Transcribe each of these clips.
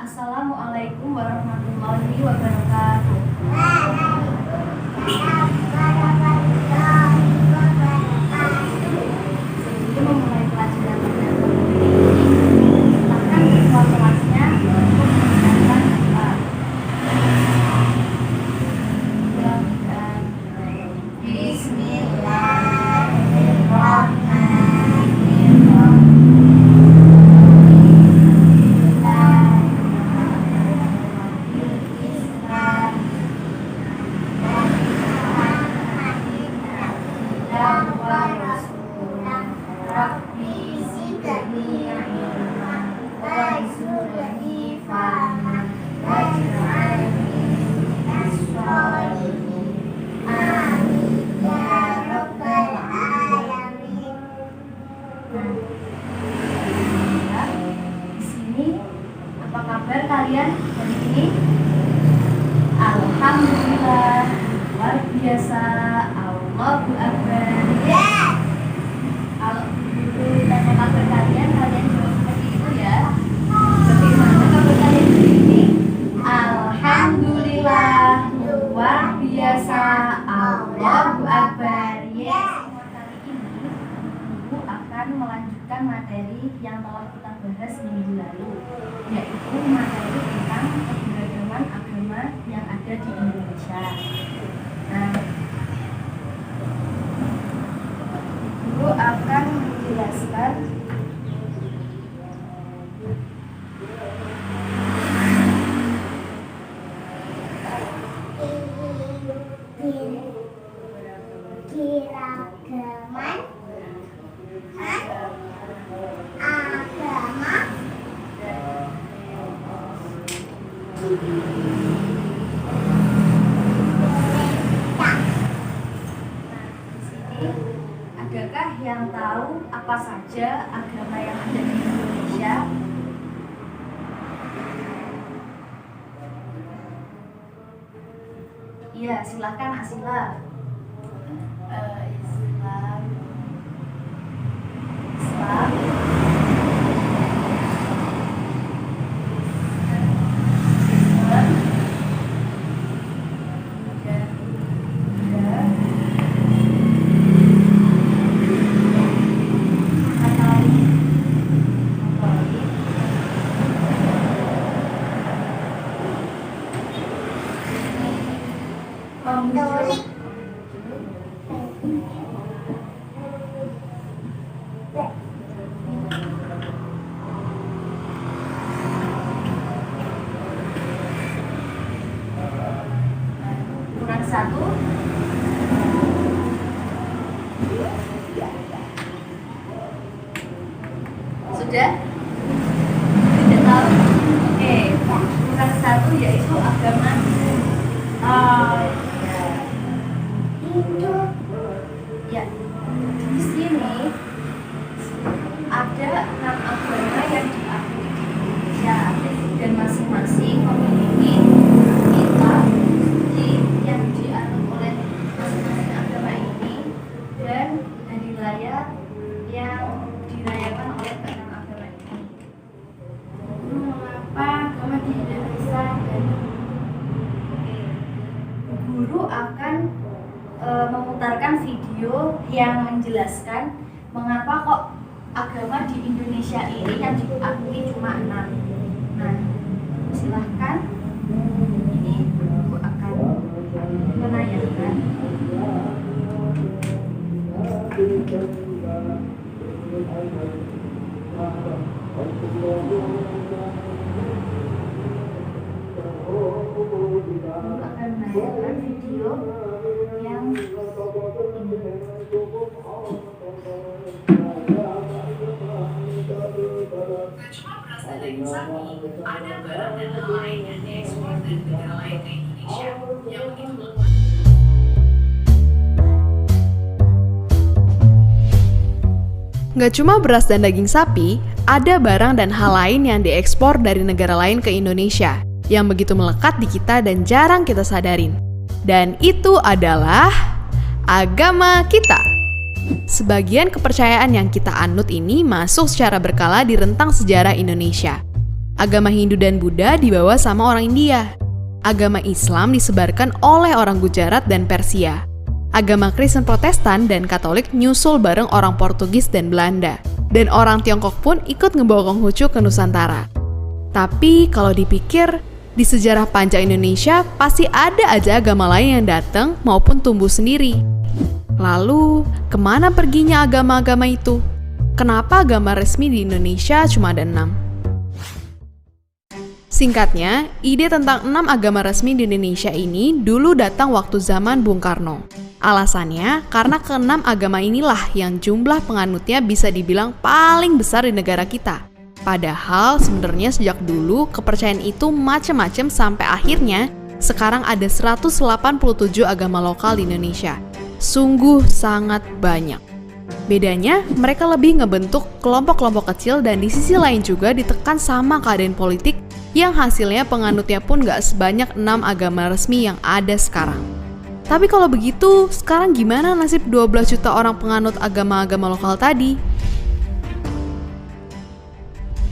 Assalamualaikum warahmatullahi wabarakatuh. Sebelum memulai pelajaran pada ini, silakan ketua kelasnya untuk mendengarkan doa. Apa kabar kalian hari ini? Alhamdulillah, luar biasa, Allahu Akbar. Apa kabar kalian? Kalian jawab seperti itu ya. Bagaimana kabar kalian hari ini? Alhamdulillah, luar biasa, Allahu Akbar. Yes. Kali ini Ibu akan melanjutkan materi yang telah kita bahas minggu lalu, yaitu materi tentang keberagaman agama yang ada di Indonesia. Nah, Ibu akan menjelaskan adakah yang tahu apa saja agama yang ada di Indonesia? Iya, silakan Asila. Islam. Kurang satu. Sudah? Tidak tahu? Oke, kurang satu yaitu agama ya, di sini ada 6 agama yang diakui di Indonesia dan masing-masing memiliki kitab suci yang dianut oleh masing-masing agama ini dan hari raya yang dirayakan oleh ke-6 agama ini. Mengapa agama di Indonesia dan guru akan memutarkan video yang menjelaskan mengapa kok agama di Indonesia ini yang diakui cuma 6. Nah, silahkan. Ini Ibu akan menanyakan. Ibu akan menayangkan video yang ini. Daging sapi, ada barang dan hal lain yang diekspor dari negara lain ke Indonesia yang begitu lemah. Nggak cuma beras dan daging sapi, ada barang dan hal lain yang diekspor dari negara lain ke Indonesia yang begitu melekat di kita dan jarang kita sadarin. Dan itu adalah agama kita. Sebagian kepercayaan yang kita anut ini masuk secara berkala di rentang sejarah Indonesia. Agama Hindu dan Buddha dibawa sama orang India. Agama Islam disebarkan oleh orang Gujarat dan Persia. Agama Kristen Protestan dan Katolik nyusul bareng orang Portugis dan Belanda. Dan orang Tiongkok pun ikut ngebawa Konghucu ke Nusantara. Tapi kalau dipikir, di sejarah panjang Indonesia pasti ada aja agama lain yang datang maupun tumbuh sendiri. Lalu, kemana perginya agama-agama itu? Kenapa agama resmi di Indonesia cuma ada 6? Singkatnya, ide tentang 6 agama resmi di Indonesia ini dulu datang waktu zaman Bung Karno. Alasannya, karena ke-6 agama inilah yang jumlah penganutnya bisa dibilang paling besar di negara kita. Padahal sebenarnya sejak dulu kepercayaan itu macam-macam sampai akhirnya sekarang ada 187 agama lokal di Indonesia. Sungguh sangat banyak. Bedanya, mereka lebih ngebentuk kelompok-kelompok kecil dan di sisi lain juga ditekan sama keadaan politik yang hasilnya penganutnya pun gak sebanyak 6 agama resmi yang ada sekarang. Tapi kalau begitu, sekarang gimana nasib 12 juta orang penganut agama-agama lokal tadi?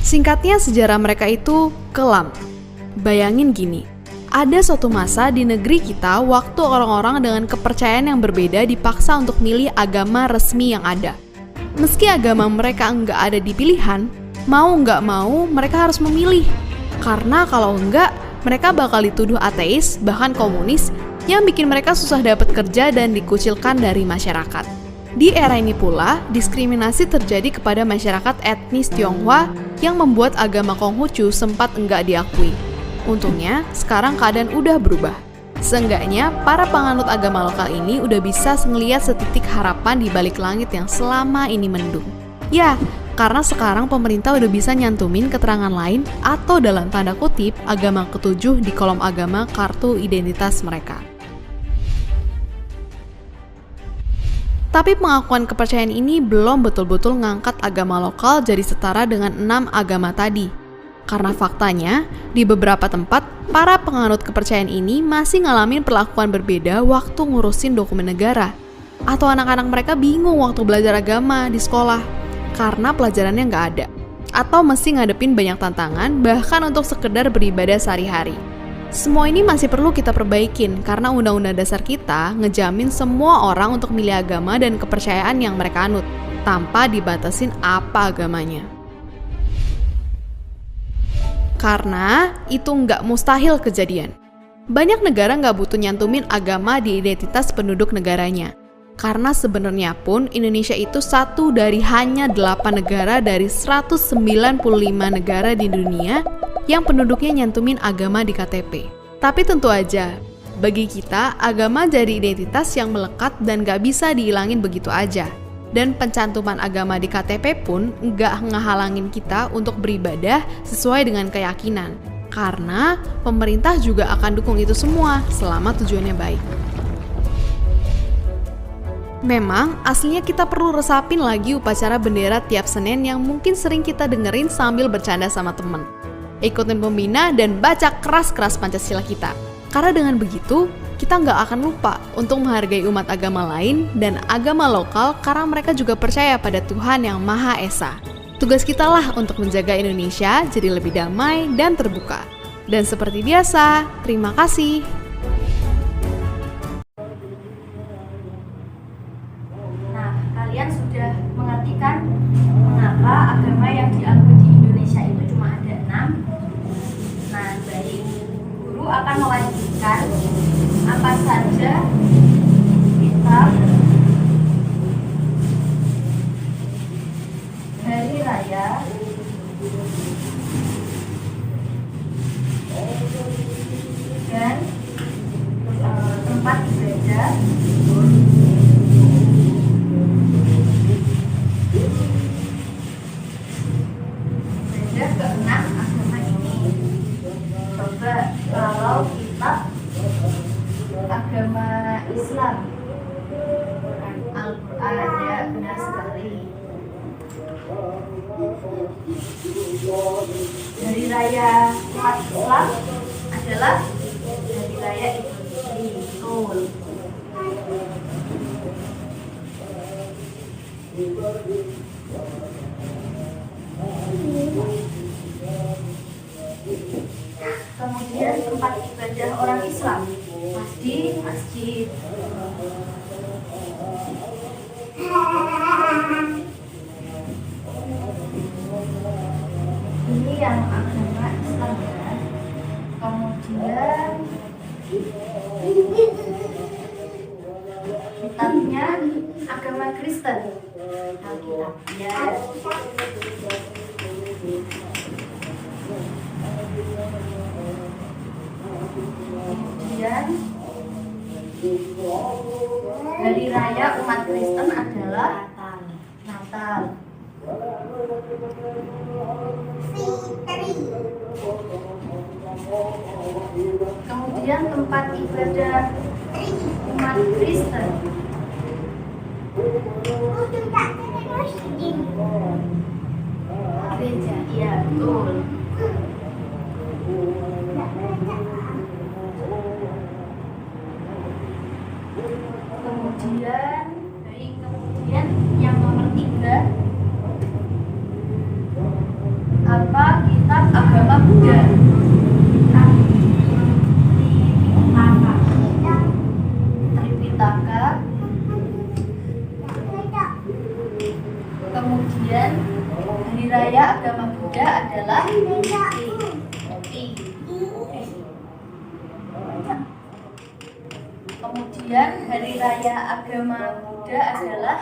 Singkatnya, sejarah mereka itu kelam. Bayangin gini, ada suatu masa di negeri kita waktu orang-orang dengan kepercayaan yang berbeda dipaksa untuk milih agama resmi yang ada. Meski agama mereka nggak ada di pilihan, mau nggak mau mereka harus memilih. Karena kalau enggak, mereka bakal dituduh ateis, bahkan komunis, yang bikin mereka susah dapat kerja dan dikucilkan dari masyarakat. Di era ini pula, diskriminasi terjadi kepada masyarakat etnis Tionghoa yang membuat agama Konghucu sempat enggak diakui. Untungnya, sekarang keadaan udah berubah. Seenggaknya, para penganut agama lokal ini udah bisa ngeliat setitik harapan di balik langit yang selama ini mendung. Ya, karena sekarang pemerintah udah bisa nyantumin keterangan lain atau dalam tanda kutip agama ketujuh di kolom agama kartu identitas mereka. Tapi pengakuan kepercayaan ini belum betul-betul ngangkat agama lokal jadi setara dengan 6 agama tadi. Karena faktanya, di beberapa tempat, para penganut kepercayaan ini masih ngalamin perlakuan berbeda waktu ngurusin dokumen negara. Atau anak-anak mereka bingung waktu belajar agama di sekolah, karena pelajarannya nggak ada. Atau mesti ngadepin banyak tantangan, bahkan untuk sekedar beribadah sehari-hari. Semua ini masih perlu kita perbaikin karena Undang-Undang Dasar kita ngejamin semua orang untuk milih agama dan kepercayaan yang mereka anut, tanpa dibatasin apa agamanya. Karena itu nggak mustahil kejadian. Banyak negara nggak butuh nyantumin agama di identitas penduduk negaranya. Karena sebenarnya pun Indonesia itu satu dari hanya 8 negara dari 195 negara di dunia yang penduduknya nyantumin agama di KTP. Tapi tentu aja, bagi kita agama jadi identitas yang melekat dan gak bisa dihilangin begitu aja. Dan pencantuman agama di KTP pun gak ngehalangin kita untuk beribadah sesuai dengan keyakinan. Karena pemerintah juga akan dukung itu semua selama tujuannya baik. Memang, aslinya kita perlu resapin lagi upacara bendera tiap Senin yang mungkin sering kita dengerin sambil bercanda sama temen. Ikutin pembina dan baca keras-keras Pancasila kita. Karena dengan begitu, kita nggak akan lupa untuk menghargai umat agama lain dan agama lokal karena mereka juga percaya pada Tuhan yang Maha Esa. Tugas kita lah untuk menjaga Indonesia jadi lebih damai dan terbuka. Dan seperti biasa, terima kasih. Kalian sudah mengerti kan mengapa agama yang diakui di Indonesia itu cuma ada 6? Nah, baik, guru akan melanjutkan apa saja kitab hari raya dan tempat ibadah ke-6 agama ini. Coba kalau kitab agama Islam Al-Quran ada, benar sekali. Hari raya umat Islam adalah hari raya Idul Fitri. Kemudian tempat ibadah orang Islam di masjid. Ini yang agama Islam ya. Kemudian kitabnya agama Kristen. Alkitabnya. Kemudian hari raya umat Kristen adalah Natal. Kemudian tempat ibadah umat Kristen. Gereja, iya betul. Kemudian yang nomor 3, apa kitab agama Buddha? Tripitaka. Kemudian hari raya agama Buddha adalah Nyepi. Kemudian hari raya agama Buddha adalah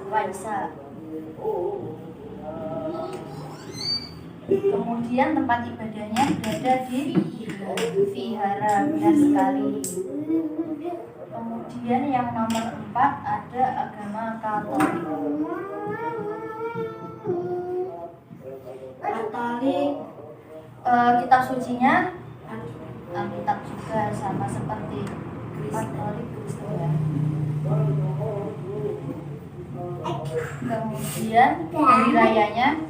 Waisak. Kemudian tempat ibadahnya berada di vihara, benar sekali. Kemudian yang nomor 4 ada agama Katolik. Katolik kitab sucinya Alkitab juga, sama seperti Katolik Kristen ya. Kemudian hari rayanya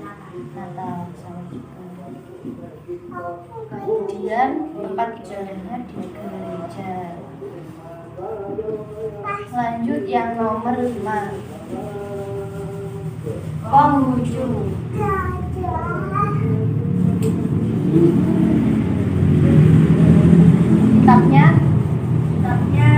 Natal sama juga. Kemudian tempat ibadahnya di gereja. Lanjut yang nomor 5, Konghucu. Kitabnya ya.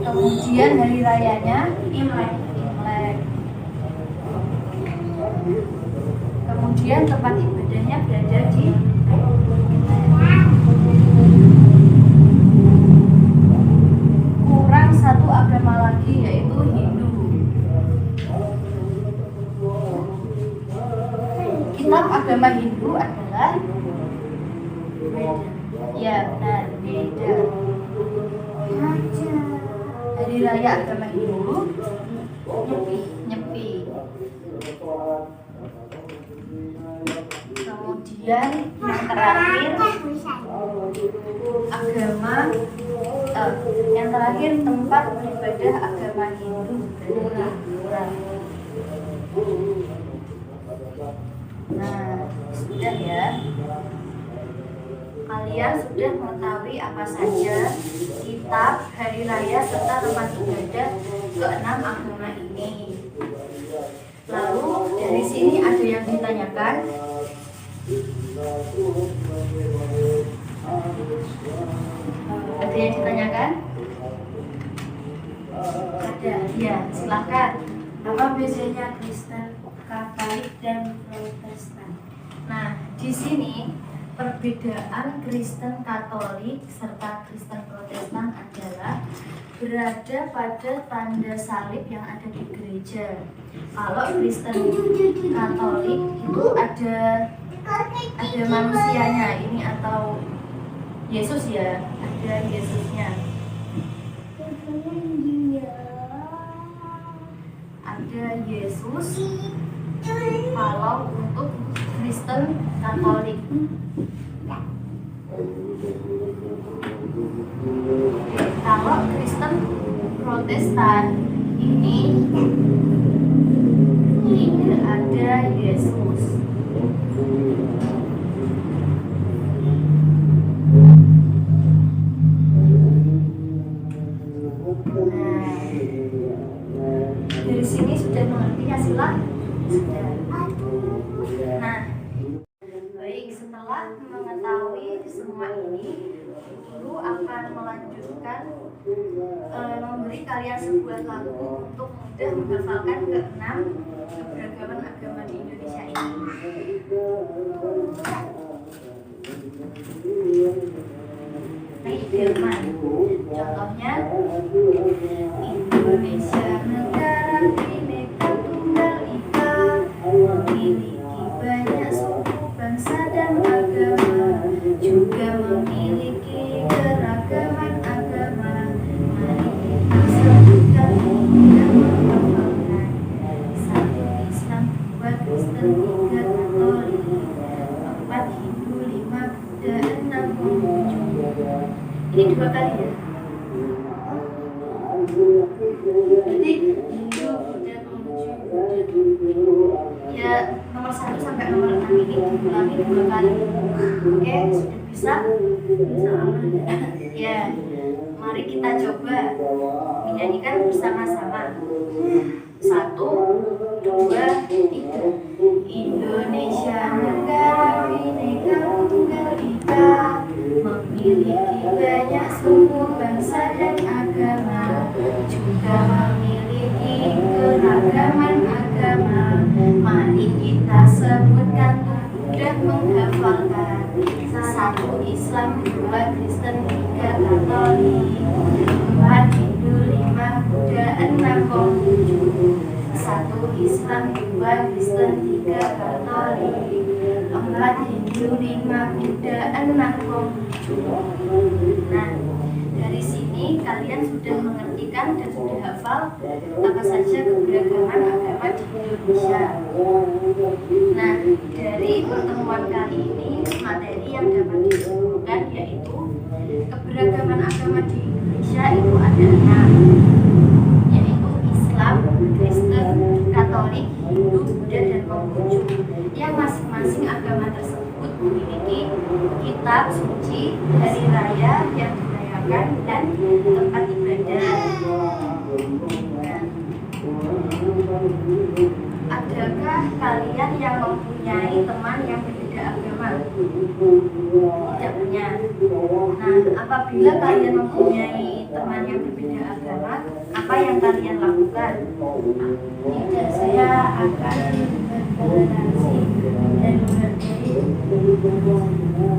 Kemudian hari rayanya Imlek. Kemudian tempat ibadahnya berada di kurang satu agama lagi, yaitu Hindu. Kitab agama Hindu adalah ya benar, Veda. Hari raya agama Hindu Nyepi. Kemudian yang terakhir tempat beribadah agama Hindu berada di Pura. Nah, sudah ya. Kalian sudah mengetahui apa saja kitab, hari raya, serta tempat ibadah ke-6 agama ini. Lalu dari sini ada yang ditanyakan? Ada yang ditanyakan? Ada, ya silakan. Apa bedanya Kristen, Katolik, dan Protestan? Nah, di sini perbedaan Kristen Katolik serta Kristen Protestan adalah berada pada tanda salib yang ada di gereja. Kalau Kristen Katolik itu ada manusianya ini, atau Yesus ya, ada Yesusnya. Ada Yesus kalau untuk Kristen Katolik. Kalau Kristen Protestan ini tidak ada Yesus. setelah mengetahui semua ini, guru akan melanjutkan memberi kalian sebuah lagu untuk mudah menghafalkan keenam keberagaman agama di Indonesia ini. Firman, contohnya Indonesia negara Bhinneka Tunggal Ika, memiliki banyak suku, bangsa dan agama, juga memiliki keragaman agama. Mari kita sebutkan dan menghafalkan. 1 Islam, 2 Kristen, 3 Katolik, 4 Hindu, 5 Buddha, 6 Konghucu. Ini 2 kali ya. Jadi Hindu, Buddha, Konghucu, ya nomor 1 sampai nomor 6 ini diulangi 2 kali. Oke, sudah bisa? Ya, mari kita coba menyanyikan bersama-sama. 1, 2, 3. Indonesia negara Bhinneka Tunggal Ika, memiliki banyak suku, bangsa dan agama, juga memiliki keragaman agama. Mari kita sebutkan dan menghafalkan. 1 Islam, 2 Kristen, 3 Katolik, 4 Hindu, 5 Buddha, 6 Konghucu. 1 Islam, 2 Kristen, 3 Katolik, 4 Hindu, 5 Buddha, 6 Konghucu. Nah, dari sini kalian sudah mengertikan dan sudah hafal apa saja keberagaman agama di Indonesia. Nah, dari pertemuan kali ini materi yang dapat disimpulkan yaitu keberagaman agama di Indonesia itu ada 6, yaitu Islam, Kristen, Katolik, Hindu, Buddha, dan Konghucu, yang masing-masing agama tersebut memiliki kitab suci, hari raya yang dirayakan, dan tempat ibadah. Nah, adakah kalian yang mempunyai teman yang berbeda agama? Tidak punya. Nah, apabila kalian mempunyai teman yang berbeda agama, apa yang kalian lakukan? Tidak, saya akan bertoleransi dan menghargai.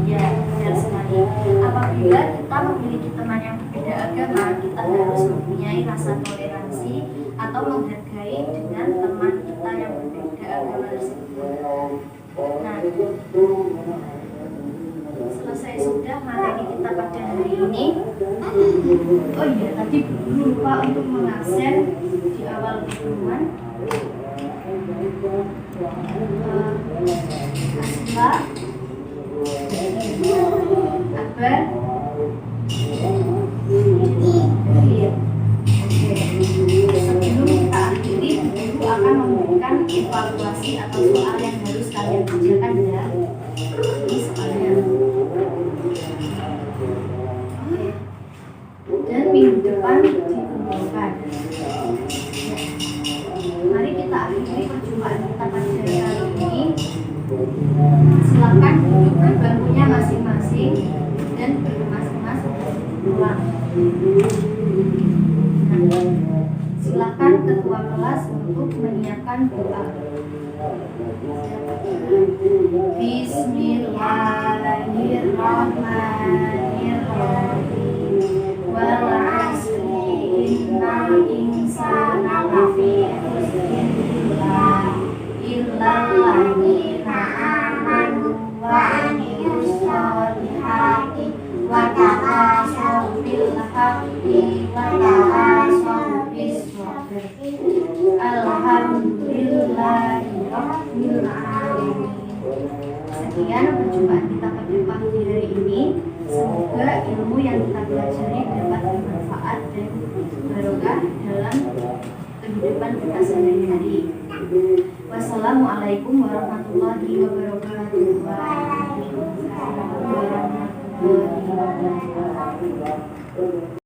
Ya, benar sekali. Apabila kita memiliki teman yang berbeda agama, kita harus mempunyai rasa toleransi atau menghargai dengan teman kita yang berbeda agama tersebut. Nah, selesai sudah materi kita pada hari ini. Oh iya, tadi lupa untuk mengabsen di awal pertemuan. Asma, Akbar, Akhir. Sebelum kita akhiri, guru akan memberikan evaluasi atau soal yang harus kalian kerjakan ya. Ini soalnya. Oke. Dan minggu depan dikumpulkan. Mari kita akhiri perjumpaan kita pada kali ini. Silakan duduk bangkunya masing-masing dan berkemas-kemas pulang. Nah, silakan ketua kelas untuk menyiapkan doa. Bismillahirrahmanirrahim. Wal 'asri innal insana lafi khusrin illa alladziina aamanu wa 'amilus sholihati wa tawashaw bil haqqi wa tawashaw bis sabr. Alhamdulillahi rabbil alamin. Sekian perjumpaan kita pada pagi hari ini. Semoga ilmu yang kita pelajari dapat bermanfaat dan barokah dalam kehidupan kita sehari-hari. Wassalamualaikum warahmatullahi wabarakatuh. Waalaikumsalam warahmatullahi wabarakatuh.